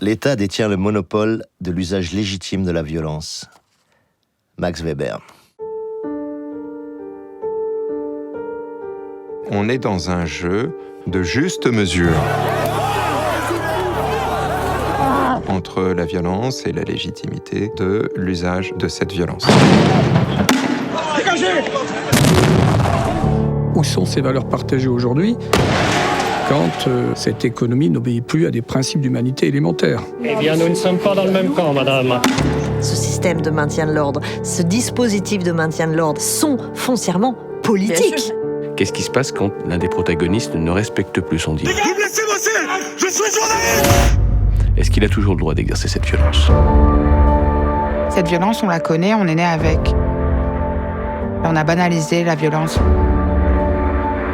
L'État détient le monopole de l'usage légitime de la violence. Max Weber. On est dans un jeu de juste mesure entre la violence et la légitimité de l'usage de cette violence. Dégagez ! Où sont ces valeurs partagées aujourd'hui quand cette économie n'obéit plus à des principes d'humanité élémentaires? Eh bien, nous ne sommes pas dans le même camp, madame. Ce système de maintien de l'ordre, ce dispositif de maintien de l'ordre sont foncièrement politiques. Qu'est-ce qui se passe quand l'un des protagonistes ne respecte plus son deal? Vous me laissez bosser! Je suis journaliste! Est-ce qu'il a toujours le droit d'exercer cette violence? Cette violence, on la connaît, on est né avec. On a banalisé la violence.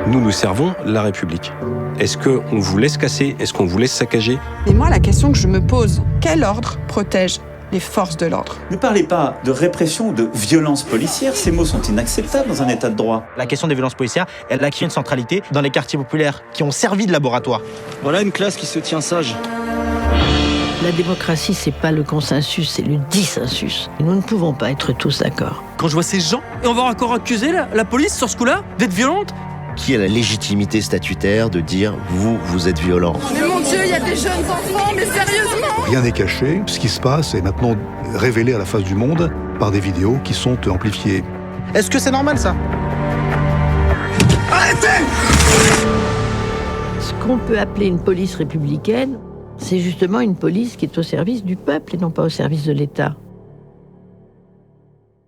Nous servons la République. Est-ce qu'on vous laisse casser? Est-ce qu'on vous laisse saccager? Mais moi, la question que je me pose, quel ordre protège les forces de l'ordre? Ne parlez pas de répression ou de violence policière, ces mots sont inacceptables dans un état de droit. La question des violences policières, elle acquis une centralité dans les quartiers populaires qui ont servi de laboratoire. Voilà une classe qui se tient sage. La démocratie, c'est pas le consensus, c'est le dissensus. Et nous ne pouvons pas être tous d'accord. Quand je vois ces gens, et on va encore accuser la police sur ce coup-là d'être violente? Qui a la légitimité statutaire de dire « vous êtes violent ». Mais mon Dieu, il y a des jeunes enfants, mais sérieusement! Rien n'est caché. Ce qui se passe est maintenant révélé à la face du monde par des vidéos qui sont amplifiées. Est-ce que c'est normal, ça? Arrêtez! Ce qu'on peut appeler une police républicaine, c'est justement une police qui est au service du peuple et non pas au service de l'État.